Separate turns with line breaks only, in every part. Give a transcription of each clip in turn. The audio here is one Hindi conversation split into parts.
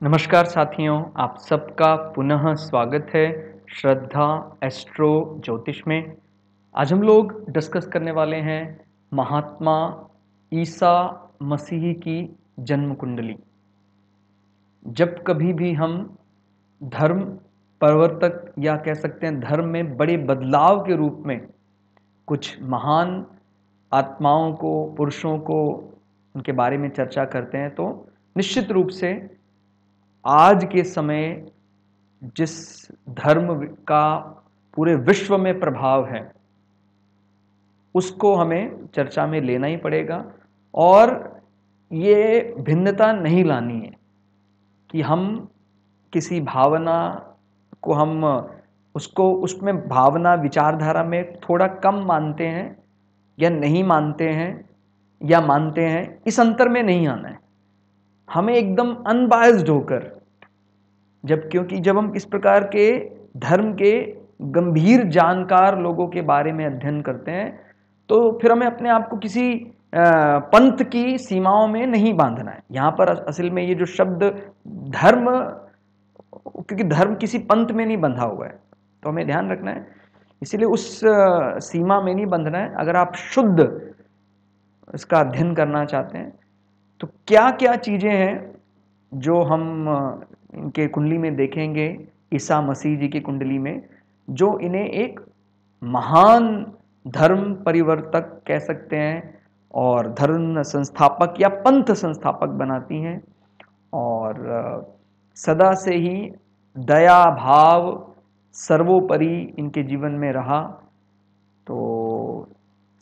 नमस्कार साथियों, आप सबका पुनः स्वागत है श्रद्धा एस्ट्रो ज्योतिष में। आज हम लोग डिस्कस करने वाले हैं महात्मा ईसा मसीह की जन्म कुंडली। जब कभी भी हम धर्म परिवर्तक या कह सकते हैं धर्म में बड़े बदलाव के रूप में कुछ महान आत्माओं को, पुरुषों को, उनके बारे में चर्चा करते हैं तो निश्चित रूप से आज के समय जिस धर्म का पूरे विश्व में प्रभाव है उसको हमें चर्चा में लेना ही पड़ेगा। और ये भिन्नता नहीं लानी है कि हम किसी भावना को उसमें भावना विचारधारा में थोड़ा कम मानते हैं या नहीं मानते हैं या मानते हैं, इस अंतर में नहीं आना है। हमें एकदम अनबायस्ड होकर क्योंकि जब हम इस प्रकार के धर्म के गंभीर जानकार लोगों के बारे में अध्ययन करते हैं तो फिर हमें अपने आप को किसी पंथ की सीमाओं में नहीं बांधना है। यहाँ पर असल में ये जो शब्द धर्म, क्योंकि धर्म किसी पंथ में नहीं बंधा हुआ है तो हमें ध्यान रखना है, इसीलिए उस सीमा में नहीं बंधना है। अगर आप शुद्ध इसका अध्ययन करना चाहते हैं तो क्या क्या चीज़ें हैं जो हम इनके कुंडली में देखेंगे, ईसा मसीह जी की कुंडली में, जो इन्हें एक महान धर्म परिवर्तक कह सकते हैं और धर्म संस्थापक या पंथ संस्थापक बनाती हैं। और सदा से ही दया भाव सर्वोपरि इनके जीवन में रहा। तो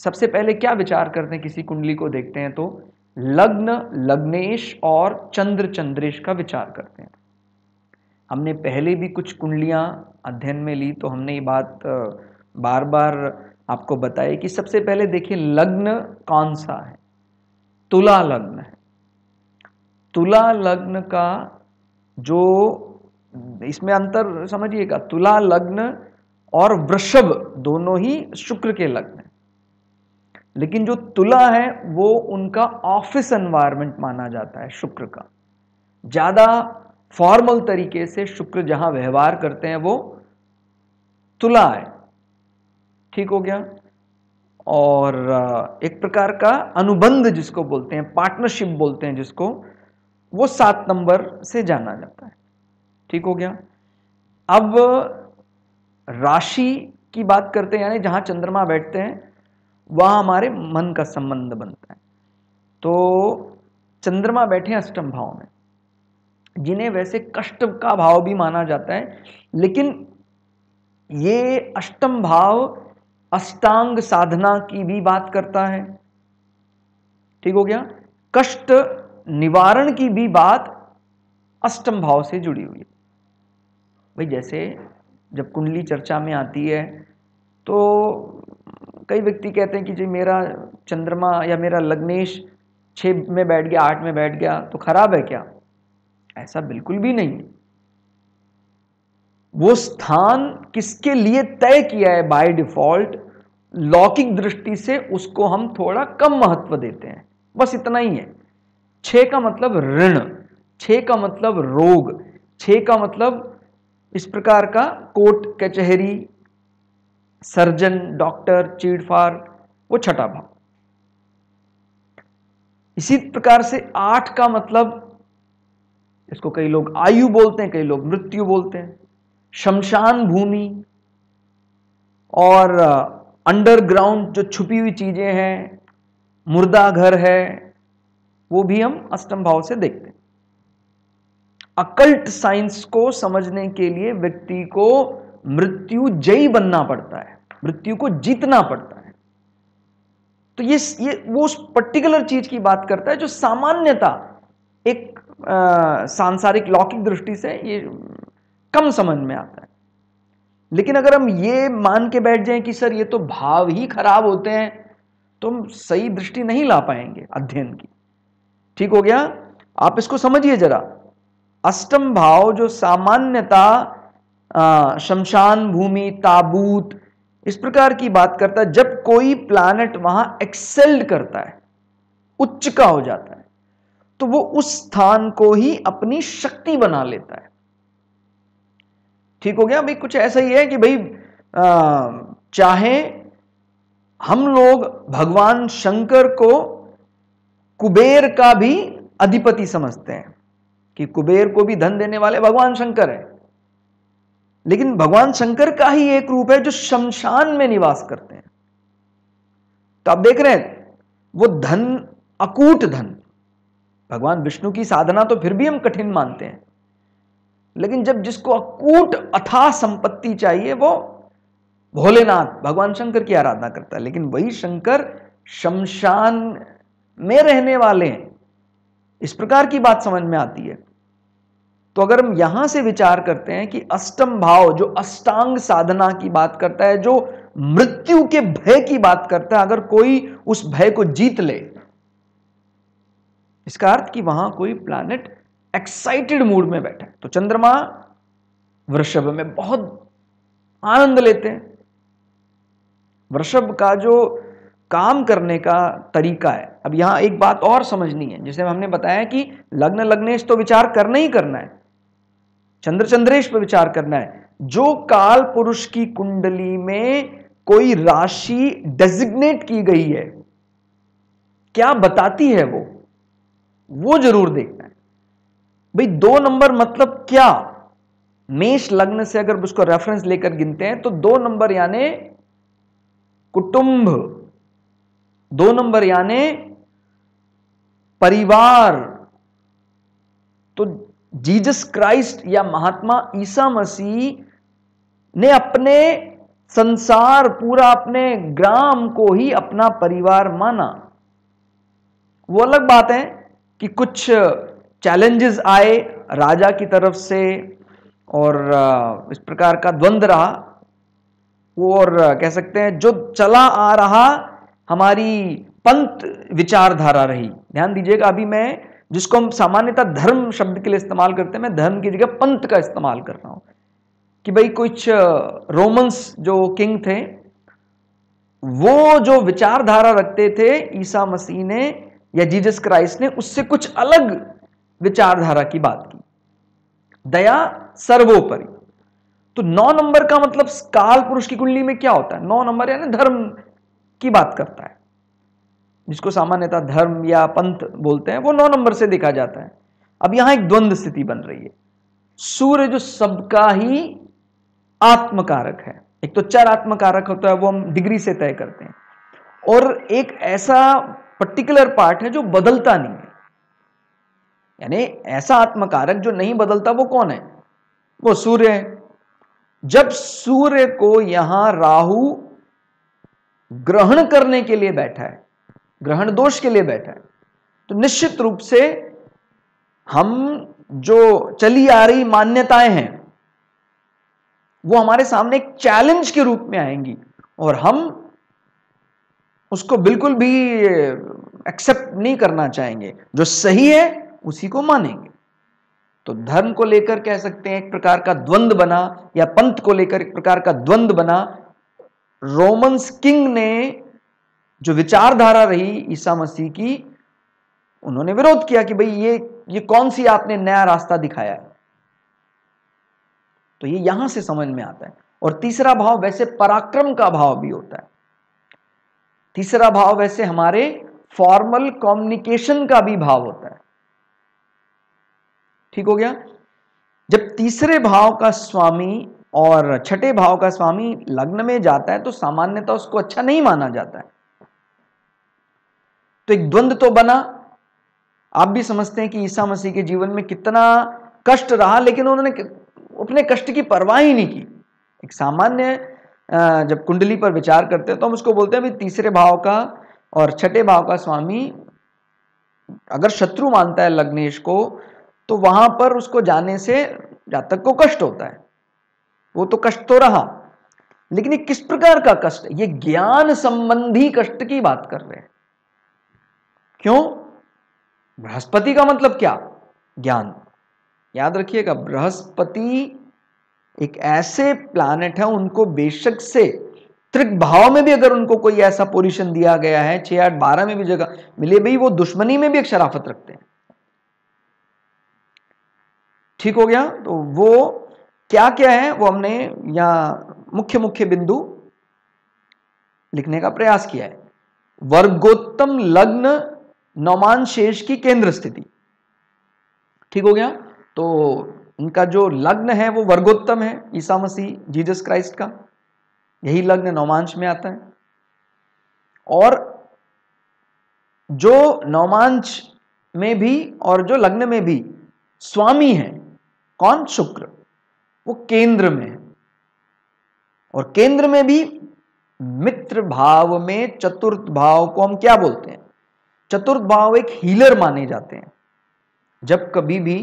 सबसे पहले क्या विचार करते हैं, किसी कुंडली को देखते हैं तो लग्न लग्नेश और चंद्र चंद्रेश का विचार करते हैं। हमने पहले भी कुछ कुंडलियां अध्ययन में ली तो हमने ये बात बार बार आपको बताई कि सबसे पहले देखिए लग्न कौन सा है। तुला लग्न है। तुला लग्न का जो इसमें अंतर समझिएगा, तुला लग्न और वृषभ दोनों ही शुक्र के लग्न है, लेकिन जो तुला है वो उनका ऑफिस एनवायरनमेंट माना जाता है। शुक्र का ज्यादा फॉर्मल तरीके से शुक्र जहां व्यवहार करते हैं वो तुला है। ठीक हो गया। और एक प्रकार का अनुबंध जिसको बोलते हैं, पार्टनरशिप बोलते हैं जिसको, वो 7 नंबर से जाना जाता है। ठीक हो गया। अब राशि की बात करते हैं, यानी जहां चंद्रमा बैठते हैं वहां हमारे मन का संबंध बनता है। तो चंद्रमा बैठे अष्टम भाव में, जिन्हें वैसे कष्ट का भाव भी माना जाता है, लेकिन ये अष्टम भाव अष्टांग साधना की भी बात करता है। ठीक हो गया। कष्ट निवारण की भी बात अष्टम भाव से जुड़ी हुई है। भाई जैसे जब कुंडली चर्चा में आती है तो कई व्यक्ति कहते हैं कि जी मेरा चंद्रमा या मेरा लग्नेश 6 में बैठ गया, 8 में बैठ गया तो खराब है क्या? ऐसा बिल्कुल भी नहीं। वो स्थान किसके लिए तय किया है बाय डिफॉल्ट, लौकिक दृष्टि से उसको हम थोड़ा कम महत्व देते हैं, बस इतना ही है। 6 का मतलब ऋण, 6 का मतलब रोग, 6 का मतलब इस प्रकार का कोर्ट कचहरी, सर्जन, डॉक्टर, चीड़फाड़, वो छठा भाव। इसी प्रकार से 8 का मतलब, इसको कई लोग आयु बोलते हैं, कई लोग मृत्यु बोलते हैं, शमशान भूमि और अंडरग्राउंड जो छुपी हुई चीजें हैं, मुर्दा घर है, वो भी हम अष्टम भाव से देखते हैं। अकल्ट साइंस को समझने के लिए व्यक्ति को मृत्यु जयी बनना पड़ता है, मृत्यु को जीतना पड़ता है। तो ये वो उस पर्टिकुलर चीज की बात करता है जो सामान्यता एक सांसारिक लौकिक दृष्टि से ये कम समझ में आता है। लेकिन अगर हम ये मान के बैठ जाएं कि सर ये तो भाव ही खराब होते हैं, तो हम सही दृष्टि नहीं ला पाएंगे अध्ययन की। ठीक हो गया। आप इसको समझिए जरा। अष्टम भाव जो सामान्यता शमशान भूमि, ताबूत, इस प्रकार की बात करता है, जब कोई प्लैनेट वहां एक्सेल्ड करता है, उच्च का हो जाता है, तो वो उस स्थान को ही अपनी शक्ति बना लेता है। ठीक हो गया भाई। कुछ ऐसा ही है कि भाई चाहे हम लोग भगवान शंकर को कुबेर का भी अधिपति समझते हैं कि कुबेर को भी धन देने वाले भगवान शंकर है, लेकिन भगवान शंकर का ही एक रूप है जो शमशान में निवास करते हैं। तो आप देख रहे हैं वो धन, अकूट धन, भगवान विष्णु की साधना तो फिर भी हम कठिन मानते हैं, लेकिन जब जिसको अकूट अथाह संपत्ति चाहिए वो भोलेनाथ भगवान शंकर की आराधना करता है। लेकिन वही शंकर शमशान में रहने वाले हैं, इस प्रकार की बात समझ में आती है। तो अगर हम यहां से विचार करते हैं कि अष्टम भाव जो अष्टांग साधना की बात करता है, जो मृत्यु के भय की बात करता है, अगर कोई उस भय को जीत ले, इसका अर्थ कि वहां कोई प्लैनेट एक्साइटेड मूड में बैठा है। तो चंद्रमा वृषभ में बहुत आनंद लेते हैं। वृषभ का जो काम करने का तरीका है, अब यहां एक बात और समझनी है, जैसे हमने बताया कि लग्न लग्नेश तो विचार करना ही करना है, चंद्र चंद्रेश पर विचार करना है। जो काल पुरुष की कुंडली में कोई राशि डेजिग्नेट की गई है, क्या बताती है वो जरूर देखना है। भाई 2 नंबर मतलब क्या? मेष लग्न से अगर उसको रेफरेंस लेकर गिनते हैं तो 2 नंबर यानी कुटुंब, 2 नंबर यानी परिवार। तो जीसस क्राइस्ट या महात्मा ईसा मसीह ने अपने संसार, पूरा अपने ग्राम को ही अपना परिवार माना। वो अलग बात है कि कुछ चैलेंजेस आए राजा की तरफ से और इस प्रकार का द्वंद्व रहा, वो और कह सकते हैं जो चला आ रहा हमारी पंथ विचारधारा रही। ध्यान दीजिएगा, अभी मैं जिसको हम सामान्यतः धर्म शब्द के लिए इस्तेमाल करते हैं, मैं धर्म की जगह पंथ का इस्तेमाल कर रहा हूं कि भाई कुछ रोमन्स जो किंग थे, वो जो विचारधारा रखते थे, ईसा मसीह ने या जीसस क्राइस्ट ने उससे कुछ अलग विचारधारा की बात की, दया सर्वोपरि। तो 9 नंबर का मतलब काल पुरुष की कुंडली में क्या होता है? 9 नंबर यानी धर्म की बात करता है, जिसको सामान्यतः धर्म या पंथ बोलते हैं, वो 9 नंबर से देखा जाता है। अब यहां एक द्वंद्व स्थिति बन रही है। सूर्य जो सबका ही आत्मकारक है, एक तो चर आत्मकारक होता है, वो हम डिग्री से तय करते हैं, और एक ऐसा पर्टिकुलर पार्ट है जो बदलता नहीं है, यानी ऐसा आत्मकारक जो नहीं बदलता, वो कौन है? वो सूर्य है। जब सूर्य को यहां राहु ग्रहण करने के लिए बैठा है, ग्रहण दोष के लिए बैठा है, तो निश्चित रूप से हम जो चली आ रही मान्यताएं हैं वो हमारे सामने एक चैलेंज के रूप में आएंगी और हम उसको बिल्कुल भी एक्सेप्ट नहीं करना चाहेंगे। जो सही है उसी को मानेंगे। तो धर्म को लेकर कह सकते हैं एक प्रकार का द्वंद्व बना, या पंथ को लेकर एक प्रकार का द्वंद्व बना। रोमन्स किंग ने जो विचारधारा रही ईसा मसीह की, उन्होंने विरोध किया कि भाई ये कौन सी आपने नया रास्ता दिखाया है। तो ये यहां से समझ में आता है। और तीसरा भाव वैसे पराक्रम का भाव भी होता है। तीसरा भाव वैसे हमारे फॉर्मल कम्युनिकेशन का भी भाव होता है। ठीक हो गया। जब तीसरे भाव का स्वामी और छठे भाव का स्वामी लग्न में जाता है तो सामान्यतः उसको अच्छा नहीं माना जाता है। तो एक द्वंद्व तो बना। आप भी समझते हैं कि ईसा मसीह के जीवन में कितना कष्ट रहा, लेकिन उन्होंने अपने कष्ट की परवाह ही नहीं की। एक सामान्य जब कुंडली पर विचार करते हैं तो हम उसको बोलते हैं भाई तीसरे भाव का और छठे भाव का स्वामी अगर शत्रु मानता है लग्नेश को, तो वहां पर उसको जाने से जातक को कष्ट होता है। वो तो कष्ट तो रहा, लेकिन ये किस प्रकार का कष्ट है? ये ज्ञान संबंधी कष्ट की बात कर रहे हैं। क्यों? बृहस्पति का मतलब क्या? ज्ञान। याद रखिएगा, बृहस्पति एक ऐसे प्लैनेट है, उनको बेशक से त्रिक भाव में भी अगर उनको कोई ऐसा पोजीशन दिया गया है, 6, 8, 12 में भी जगह मिले, भाई वो दुश्मनी में भी एक शराफत रखते हैं। ठीक हो गया। तो वो क्या क्या है वो हमने यहां मुख्य मुख्य बिंदु लिखने का प्रयास किया है। वर्गोत्तम लग्न नौमान शेष की केंद्र स्थिति, ठीक हो गया। तो इनका जो लग्न है वो वर्गोत्तम है, ईसा मसीह जीसस क्राइस्ट का, यही लग्न नौमांश में आता है। और जो नौमांश में भी और जो लग्न में भी स्वामी है, कौन? शुक्र, वो केंद्र में है। और केंद्र में भी मित्र भाव में चतुर्थ भाव को हम क्या बोलते हैं? चतुर्थ भाव एक हीलर माने जाते हैं। जब कभी भी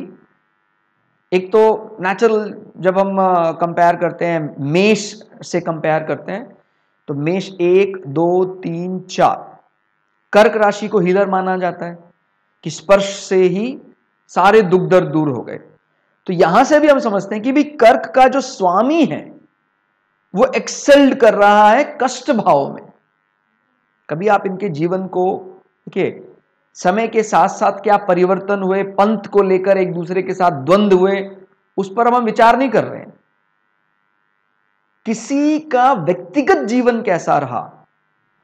एक तो नेचुरल, जब हम कंपेयर करते हैं मेष से कंपेयर करते हैं, तो मेष 1 2 3 4 कर्क राशि को हीलर माना जाता है कि स्पर्श से ही सारे दुख दर्द दूर हो गए। तो यहां से भी हम समझते हैं कि भी कर्क का जो स्वामी है वो एक्सेल्ड कर रहा है कष्ट भाव में। कभी आप इनके जीवन को देखिए, समय के साथ साथ क्या परिवर्तन हुए, पंथ को लेकर एक दूसरे के साथ द्वंद्व हुए, उस पर हम विचार नहीं कर रहे हैं। किसी का व्यक्तिगत जीवन कैसा रहा,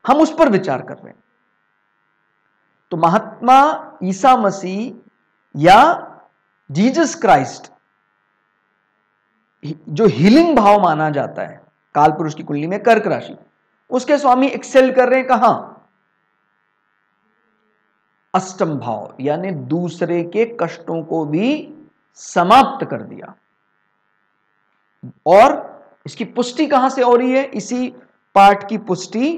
हम उस पर विचार कर रहे हैं। तो महात्मा ईसा मसीह या जीसस क्राइस्ट जो हीलिंग भाव माना जाता है काल पुरुष की कुंडली में कर्क राशि, उसके स्वामी एक्सेल कर रहे हैं कहां? अष्टम भाव, यानी दूसरे के कष्टों को भी समाप्त कर दिया। और इसकी पुष्टि कहां से हो रही है? इसी पाठ की पुष्टि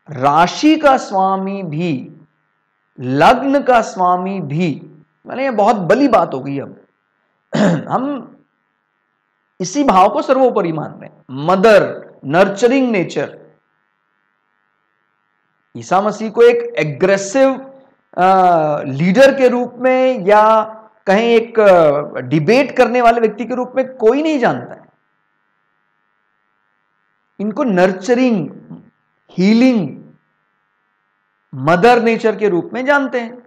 राशि का स्वामी भी, लग्न का स्वामी भी, मैंने ये बहुत बड़ी बात हो गई। अब हम इसी भाव को सर्वोपरि मान रहे हैं, mother, nurturing nature. Isa Masih को एक एग्रेसिव लीडर के रूप में या कहें एक डिबेट करने वाले व्यक्ति के रूप में कोई नहीं जानता है। इनको नर्चरिंग, हीलिंग, मदर नेचर के रूप में जानते हैं।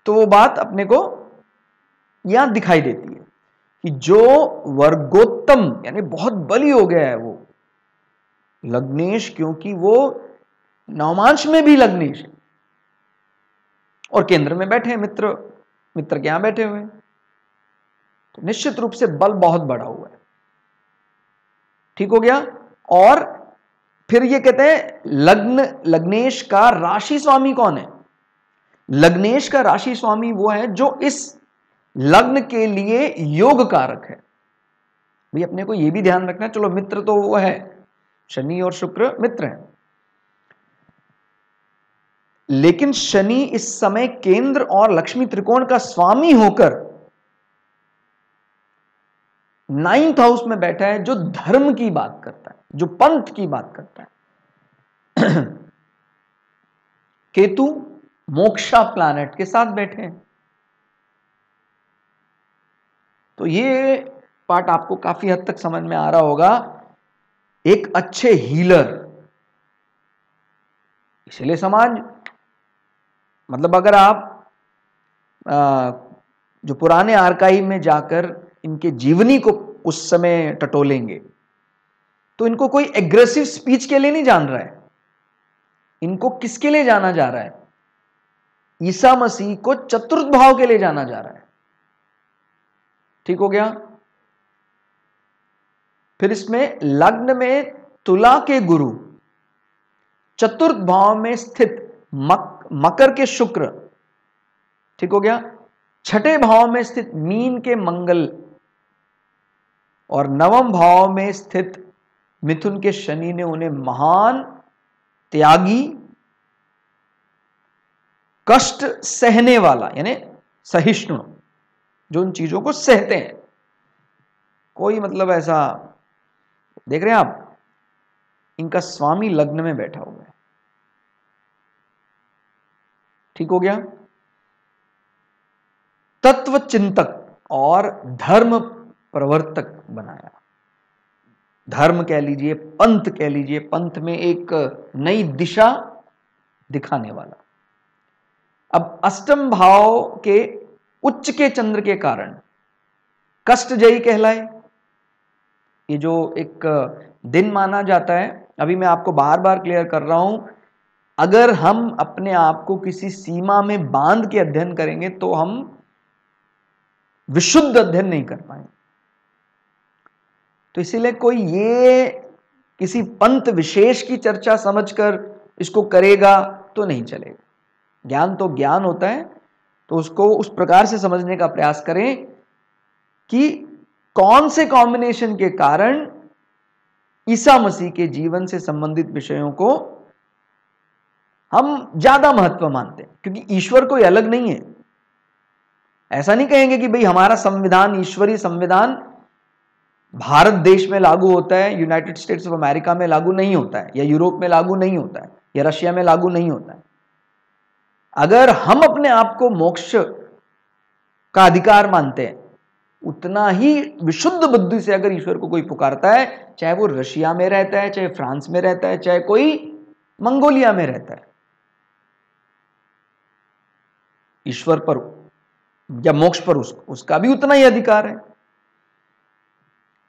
तो वो बात अपने को यहां दिखाई देती है कि जो वर्गोत्तम यानी बहुत बली हो गया है वो लग्नेश, क्योंकि वो नवमांश में भी लग्नेश है और केंद्र में बैठे हैं मित्र, मित्र के यहां बैठे हुए हैं, तो निश्चित रूप से बल बहुत बढ़ा हुआ है। ठीक हो गया। और फिर ये कहते हैं लग्नेश का राशि स्वामी कौन है? लग्नेश का राशि स्वामी वो है जो इस लग्न के लिए योग कारक है। भाई अपने को यह भी ध्यान रखना है, चलो मित्र तो वो है, शनि और शुक्र मित्र हैं, लेकिन शनि इस समय केंद्र और लक्ष्मी त्रिकोण का स्वामी होकर 9th हाउस में बैठा है, जो धर्म की बात करता है, जो पंथ की बात करता है। केतु मोक्षा प्लैनेट के साथ बैठे हैं। तो ये पार्ट आपको काफी हद तक समझ में आ रहा होगा। एक अच्छे हीलर, इसलिए समाज, मतलब अगर आप जो पुराने आर्काइव में जाकर इनके जीवनी को उस समय टटोलेंगे तो इनको कोई एग्रेसिव स्पीच के लिए नहीं जान रहा है, इनको किसके लिए जाना जा रहा है? ईसा मसीह को चतुर्थ भाव के लिए जाना जा रहा है। ठीक हो गया। फिर इसमें लग्न में तुला के गुरु, चतुर्थ भाव में स्थित मकर के शुक्र, ठीक हो गया, छठे भाव में स्थित मीन के मंगल और नवम भाव में स्थित मिथुन के शनि ने उन्हें महान त्यागी, कष्ट सहने वाला यानी सहिष्णु, जो उन चीजों को सहते हैं। कोई मतलब ऐसा देख रहे हैं आप, इनका स्वामी लग्न में बैठा हुआ है। ठीक हो गया। तत्व चिंतक और धर्म प्रवर्तक बनाया। धर्म कह लीजिए, पंथ कह लीजिए, पंथ में एक नई दिशा दिखाने वाला। अब अष्टम भाव के उच्च के चंद्र के कारण कष्टजयी कहलाए। ये जो एक दिन माना जाता है, अभी मैं आपको बार बार क्लियर कर रहा हूं, अगर हम अपने आप को किसी सीमा में बांध के अध्ययन करेंगे तो हम विशुद्ध अध्ययन नहीं कर पाएंगे। तो इसीलिए कोई ये किसी पंथ विशेष की चर्चा समझकर इसको करेगा तो नहीं चलेगा। ज्ञान तो ज्ञान होता है, तो उसको उस प्रकार से समझने का प्रयास करें कि कौन से कॉम्बिनेशन के कारण ईसा मसीह के जीवन से संबंधित विषयों को हम ज्यादा महत्व मानते हैं, क्योंकि ईश्वर कोई अलग नहीं है। ऐसा नहीं कहेंगे कि भाई हमारा संविधान, ईश्वरीय संविधान भारत देश में लागू होता है, यूनाइटेड स्टेट्स ऑफ अमेरिका में लागू नहीं होता है, या यूरोप में लागू नहीं होता है, या रशिया में लागू नहीं होता है। अगर हम अपने आप को मोक्ष का अधिकार मानते हैं, उतना ही विशुद्ध बुद्धि से अगर ईश्वर को कोई पुकारता है, चाहे वो रशिया में रहता है, चाहे फ्रांस में रहता है, चाहे कोई मंगोलिया में रहता है, ईश्वर पर या मोक्ष पर उसका भी उतना ही अधिकार है।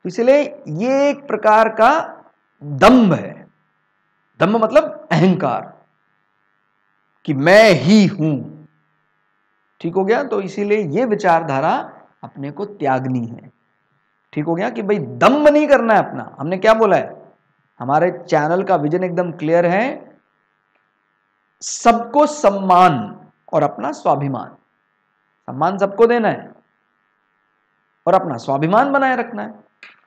इसलिए ये एक प्रकार का दंभ है। दंभ मतलब अहंकार, कि मैं ही हूं। ठीक हो गया? तो इसीलिए ये विचारधारा अपने को त्यागनी है। ठीक हो गया कि भाई दंभ नहीं करना है अपना। हमने क्या बोला है? हमारे चैनल का विजन एकदम क्लियर है, सबको सम्मान और अपना स्वाभिमान। सम्मान सबको देना है और अपना स्वाभिमान बनाए रखना है।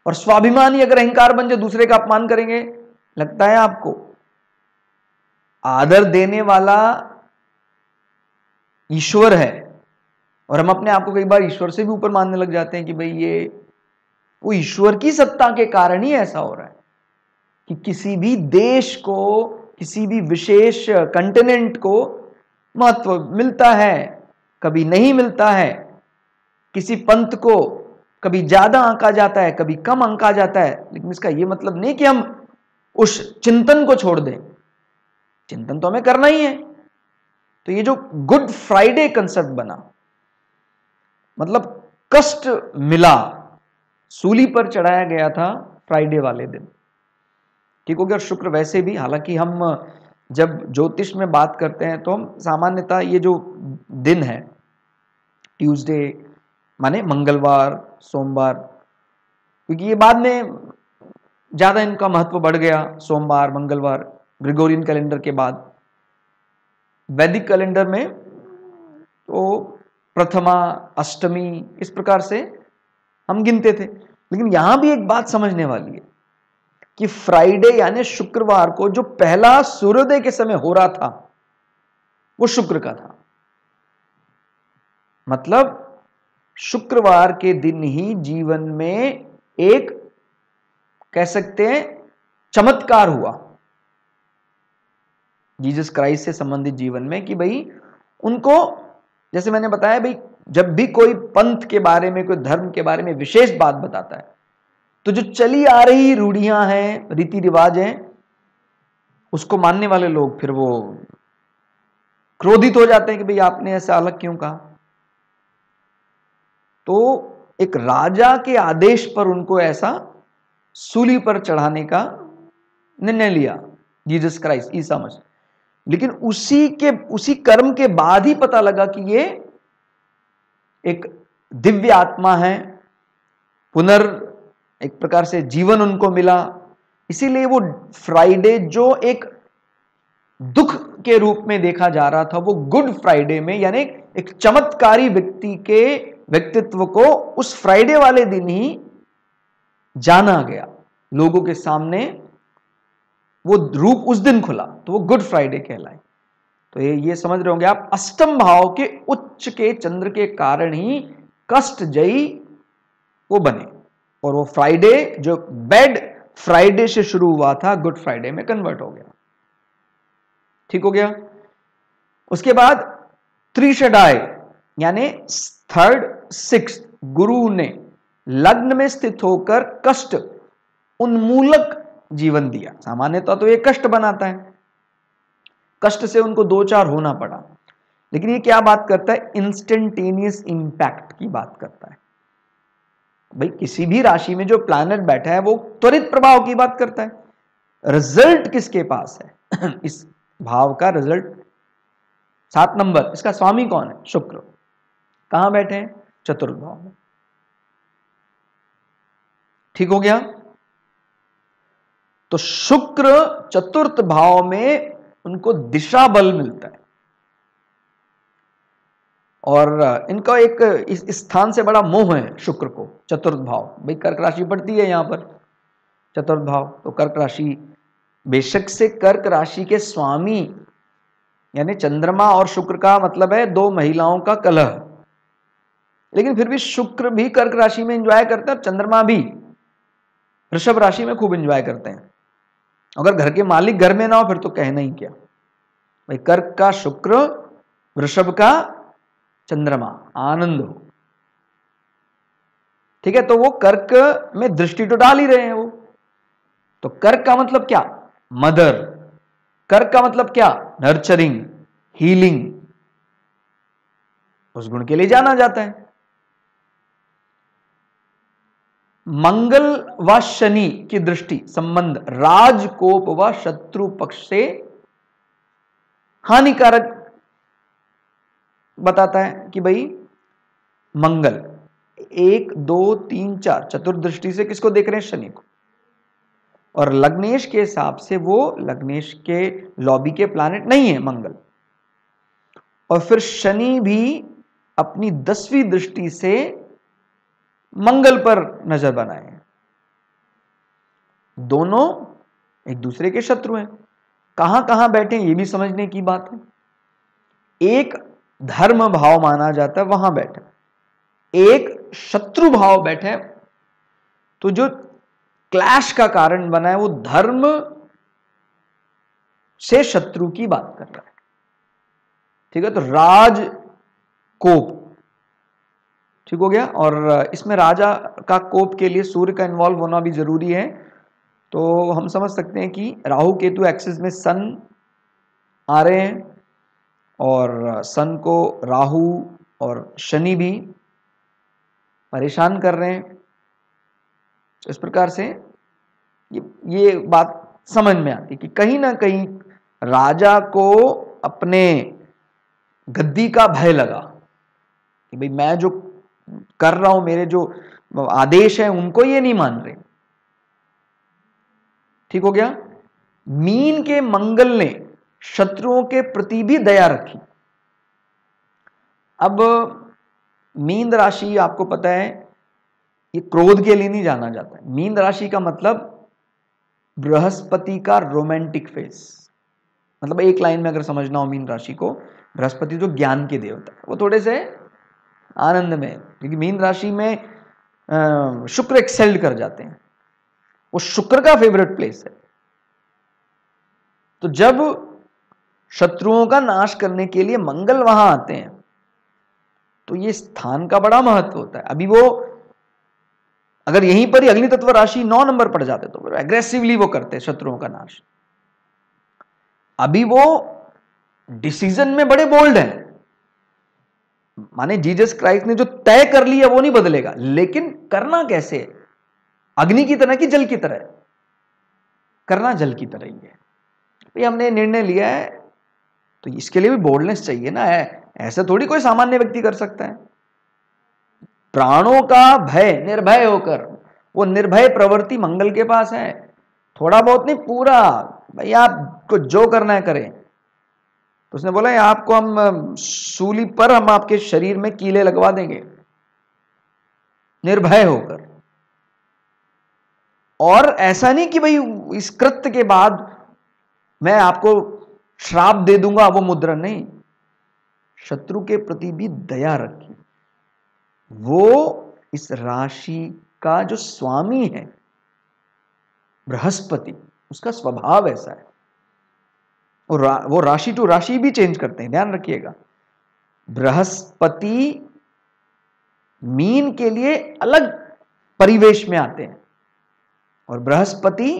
और स्वाभिमान ही अगर अहंकार बन जाए, दूसरे का अपमान करेंगे, लगता है आपको आदर देने वाला ईश्वर है और हम अपने आप को कई बार ईश्वर से भी ऊपर मानने लग जाते हैं कि भाई ये वो ईश्वर की सत्ता के कारण ही ऐसा हो रहा है कि किसी भी देश को, किसी भी विशेष कंटिनेंट को महत्व मिलता है, कभी नहीं मिलता है। किसी पंथ को कभी ज्यादा आंका जाता है, कभी कम आंका जाता है। लेकिन इसका यह मतलब नहीं कि हम उस चिंतन को छोड़ दें। चिंतन तो हमें करना ही है। तो ये जो गुड फ्राइडे कंसेप्ट बना, मतलब कष्ट मिला, सूली पर चढ़ाया गया था फ्राइडे वाले दिन। ठीक हो गया? शुक्र वैसे भी, हालांकि हम जब ज्योतिष में बात करते हैं तो हम सामान्यतः ये जो दिन है, ट्यूसडे माने मंगलवार, सोमवार, क्योंकि ये बाद में ज्यादा इनका महत्व बढ़ गया, सोमवार, मंगलवार, ग्रेगोरियन कैलेंडर के बाद। वैदिक कैलेंडर में तो प्रथमा, अष्टमी, इस प्रकार से हम गिनते थे। लेकिन यहां भी एक बात समझने वाली है कि फ्राइडे यानी शुक्रवार को जो पहला सूर्योदय के समय हो रहा था वो शुक्र का था। मतलब शुक्रवार के दिन ही जीवन में एक, कह सकते हैं, चमत्कार हुआ जीसस क्राइस्ट से संबंधित जीवन में, कि भाई उनको, जैसे मैंने बताया, भाई जब भी कोई पंथ के बारे में, कोई धर्म के बारे में विशेष बात बताता है, तो जो चली आ रही रूढ़ियां हैं, रीति रिवाज हैं, उसको मानने वाले लोग फिर वो क्रोधित हो जाते हैं कि भाई आपने ऐसा अलग क्यों कहा। तो एक राजा के आदेश पर उनको ऐसा सूली पर चढ़ाने का निर्णय लिया जीसस क्राइस्ट, ईसा मसीह। लेकिन उसी कर्म के बाद ही पता लगा कि ये एक दिव्य आत्मा है, एक प्रकार से जीवन उनको मिला। इसीलिए वो फ्राइडे जो एक दुख के रूप में देखा जा रहा था, वो गुड फ्राइडे में, यानी एक चमत्कारी व्यक्ति के व्यक्तित्व को उस फ्राइडे वाले दिन ही जाना गया, लोगों के सामने वो रूप उस दिन खुला, तो वो गुड फ्राइडे कहलाए। तो ये समझ रहे होंगे आप, अष्टम भाव के उच्च के चंद्र के कारण ही कष्टजयी वो बने, और वो फ्राइडे जो बैड फ्राइडे से शुरू हुआ था, गुड फ्राइडे में कन्वर्ट हो गया। ठीक हो गया? उसके बाद त्रिशडाय यानी थर्ड, सिक्स, गुरु ने लग्न में स्थित होकर कष्ट उन्मूलक जीवन दिया। सामान्यतः तो ये कष्ट बनाता है, कष्ट से उनको दो चार होना पड़ा। लेकिन ये क्या बात करता है? इंस्टेंटेनियस इंपैक्ट की बात करता है। भाई किसी भी राशि में जो प्लैनेट बैठा है वो त्वरित प्रभाव की बात करता है। रिजल्ट किसके पास है? इस भाव का रिजल्ट 7 नंबर, इसका स्वामी कौन है? शुक्र। कहां बैठे हैं? चतुर्थ भाव में। ठीक हो गया? तो शुक्र चतुर्थ भाव में उनको दिशा बल मिलता है, और इनका एक इस स्थान से बड़ा मोह है शुक्र को, चतुर्थ भाव। भाई कर्क राशि पड़ती है यहां पर चतुर्थ भाव, तो कर्क राशि, बेशक से कर्क राशि के स्वामी यानी चंद्रमा और शुक्र का मतलब है दो महिलाओं का कलह, लेकिन फिर भी शुक्र भी कर्क राशि में एंजॉय करते हैं और चंद्रमा भी वृषभ राशि में खूब एंजॉय करते हैं। अगर घर के मालिक घर में ना हो फिर तो कहना ही क्या। भाई कर्क का शुक्र, वृषभ का चंद्रमा, आनंद हो। ठीक है, तो वो कर्क में दृष्टि तो डाल ही रहे हैं वो। तो कर्क का मतलब क्या? मदर। कर्क का मतलब क्या? नर्चरिंग, हीलिंग, उस गुण के लिए जाना जाता है। मंगल व शनि की दृष्टि संबंध राजकोप व शत्रु पक्ष से हानिकारक बताता है कि भाई मंगल 1 2 3 4 चतुर्दृष्टि से किसको देख रहे हैं? शनि को। और लग्नेश के हिसाब से वो लग्नेश के लॉबी के प्लैनेट नहीं है मंगल। और फिर शनि भी अपनी 10वीं दृष्टि से मंगल पर नजर बनाए। दोनों एक दूसरे के शत्रु हैं। कहां कहां बैठे ये भी समझने की बात है। एक धर्म भाव माना जाता है वहां बैठे, एक शत्रु भाव बैठे, तो जो क्लैश का कारण बना है वो धर्म से शत्रु की बात कर रहा है। ठीक है, तो राज कोप, ठीक हो गया। और इसमें राजा का कोप के लिए सूर्य का इन्वॉल्व होना भी जरूरी है। तो हम समझ सकते हैं कि राहु केतु एक्सिस में सन आ रहे हैं, और सन को राहु और शनि भी परेशान कर रहे हैं। इस प्रकार से ये बात समझ में आती कि कहीं ना कहीं राजा को अपने गद्दी का भय लगा कि भाई मैं जो कर रहा हूं, मेरे जो आदेश हैं उनको ये नहीं मान रहे। ठीक हो गया। मीन के मंगल ने शत्रुओं के प्रति भी दया रखी। अब मीन राशि आपको पता है ये क्रोध के लिए नहीं जाना जाता है। मीन राशि का मतलब बृहस्पति का रोमांटिक फेस। मतलब एक लाइन में अगर समझना हो मीन राशि को, बृहस्पति जो ज्ञान के देवता है वो थोड़े से आनंद में, क्योंकि मीन राशि में शुक्र एक्सेल्ड कर जाते हैं, वो शुक्र का फेवरेट प्लेस है। तो जब शत्रुओं का नाश करने के लिए मंगल वहां आते हैं तो ये स्थान का बड़ा महत्व होता है। अभी वो अगर यहीं पर ही अग्नि तत्व राशि 9 नंबर पड़ जाते तो एग्रेसिवली वो करते शत्रुओं का नाश। अभी वो डिसीजन में बड़े बोल्ड हैं, माने जीसस क्राइस्ट ने जो तय कर लिया वो नहीं बदलेगा, लेकिन करना कैसे? अग्नि की तरह कि जल की तरह? करना जल की तरह ही है। भाई हमने निर्णय लिया है तो इसके लिए भी बोल्डनेस चाहिए ना। ऐसे थोड़ी कोई सामान्य व्यक्ति कर सकता है। प्राणों का भय, निर्भय होकर, वो निर्भय प्रवृत्ति मंगल के पास है। थोड़ा बहुत नहीं, पूरा। भाई आपको जो करना है करें। तो उसने बोला आपको हम सूली पर हम आपके शरीर में कीले लगवा देंगे, निर्भय होकर। और ऐसा नहीं कि भाई इस कृत्य के बाद मैं आपको श्राप दे दूंगा, वो मुद्रा नहीं। शत्रु के प्रति भी दया रखी। वो इस राशि का जो स्वामी है बृहस्पति, उसका स्वभाव ऐसा है। वो राशि टू राशि भी चेंज करते हैं, ध्यान रखिएगा। बृहस्पति मीन के लिए अलग परिवेश में आते हैं, और बृहस्पति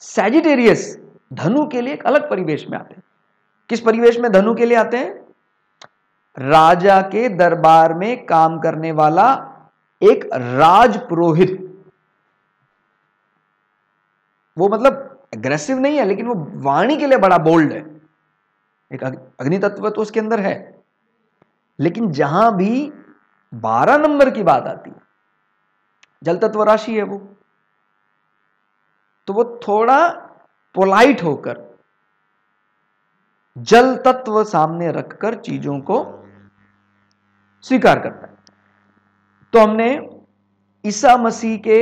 सैजिटेरियस धनु के लिए एक अलग परिवेश में आते हैं। किस परिवेश में धनु के लिए आते हैं? राजा के दरबार में काम करने वाला एक राजपुरोहित। वो मतलब एग्रेसिव नहीं है, लेकिन वो वाणी के लिए बड़ा बोल्ड है। एक अग्नि तत्व तो उसके अंदर है, लेकिन जहां भी 12 नंबर की बात आती है, जल तत्व राशि है वो, तो वो थोड़ा पोलाइट होकर जल तत्व सामने रखकर चीजों को स्वीकार करता है। तो हमने ईसा मसीह के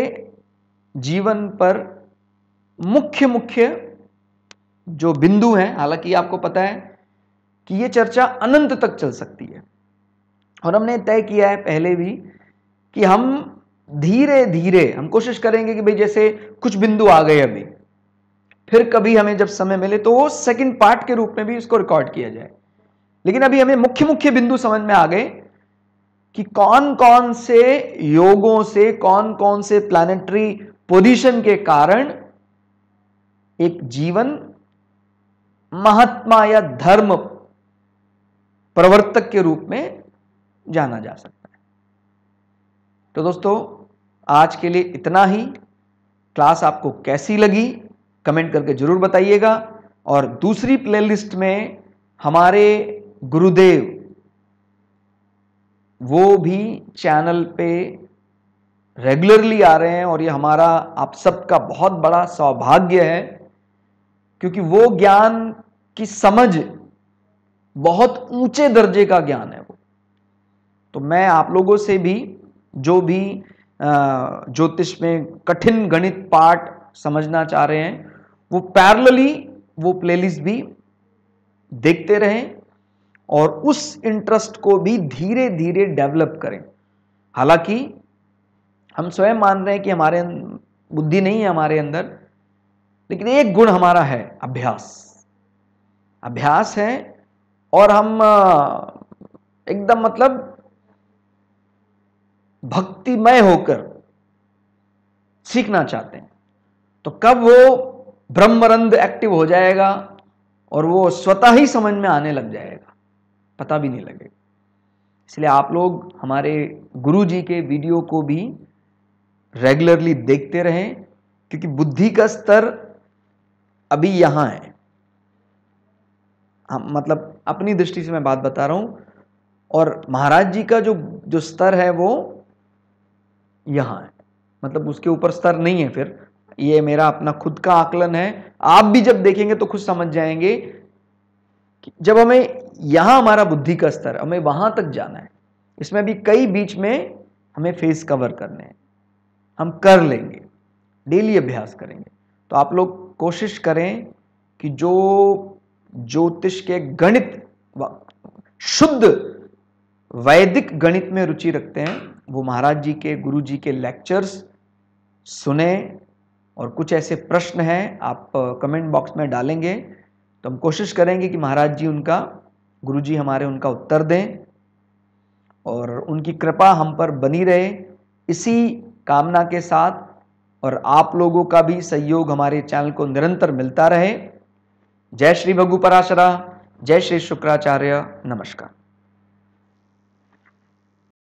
जीवन पर मुख्य मुख्य जो बिंदु हैं, हालांकि आपको पता है कि यह चर्चा अनंत तक चल सकती है, और हमने तय किया है पहले भी कि हम धीरे धीरे हम कोशिश करेंगे कि भाई जैसे कुछ बिंदु आ गए अभी, फिर कभी हमें जब समय मिले तो वो सेकंड पार्ट के रूप में भी इसको रिकॉर्ड किया जाए। लेकिन अभी हमें मुख्य मुख्य बिंदु समझ में आ गए कि कौन कौन से योगों से, कौन कौन से प्लैनेटरी पोजीशन के कारण एक जीवन महात्मा या धर्म प्रवर्तक के रूप में जाना जा सकता है। तो दोस्तों, आज के लिए इतना ही। क्लास आपको कैसी लगी कमेंट करके जरूर बताइएगा, और दूसरी प्लेलिस्ट में हमारे गुरुदेव वो भी चैनल पे रेगुलरली आ रहे हैं, और ये हमारा आप सबका बहुत बड़ा सौभाग्य है, क्योंकि वो ज्ञान की समझ बहुत ऊंचे दर्जे का ज्ञान है वो। तो मैं आप लोगों से भी, जो भी ज्योतिष में कठिन गणित पाठ समझना चाह रहे हैं, वो पैरेलली वो प्लेलिस्ट भी देखते रहें और उस इंटरेस्ट को भी धीरे धीरे डेवलप करें। हालांकि हम स्वयं मान रहे हैं कि हमारे बुद्धि नहीं है हमारे अंदर, लेकिन एक गुण हमारा है, अभ्यास है, और हम एकदम मतलब भक्तिमय होकर सीखना चाहते हैं। तो कब वो ब्रह्मरंध्र एक्टिव हो जाएगा और वो स्वतः ही समझ में आने लग जाएगा, पता भी नहीं लगेगा। इसलिए आप लोग हमारे गुरु जी के वीडियो को भी रेगुलरली देखते रहें, क्योंकि बुद्धि का स्तर अभी यहां है। हम मतलब अपनी दृष्टि से मैं बात बता रहा हूं, और महाराज जी का जो स्तर है वो यहां है, मतलब उसके ऊपर स्तर नहीं है। फिर ये मेरा अपना खुद का आकलन है, आप भी जब देखेंगे तो खुद समझ जाएंगे कि जब हमें यहां हमारा बुद्धि का स्तर, हमें वहां तक जाना है। इसमें भी कई बीच में हमें फेस कवर करने हैं, हम कर लेंगे, डेली अभ्यास करेंगे। तो आप लोग कोशिश करें कि जो ज्योतिष के गणित, शुद्ध वैदिक गणित में रुचि रखते हैं, वो महाराज जी के, गुरु जी के लेक्चर्स सुने। और कुछ ऐसे प्रश्न हैं आप कमेंट बॉक्स में डालेंगे तो हम कोशिश करेंगे कि महाराज जी उनका, गुरु जी हमारे उनका उत्तर दें, और उनकी कृपा हम पर बनी रहे, इसी कामना के साथ। और आप लोगों का भी सहयोग हमारे चैनल को निरंतर मिलता रहे। जय श्री भगु पराशरा, जय श्री शुक्राचार्य, नमस्कार।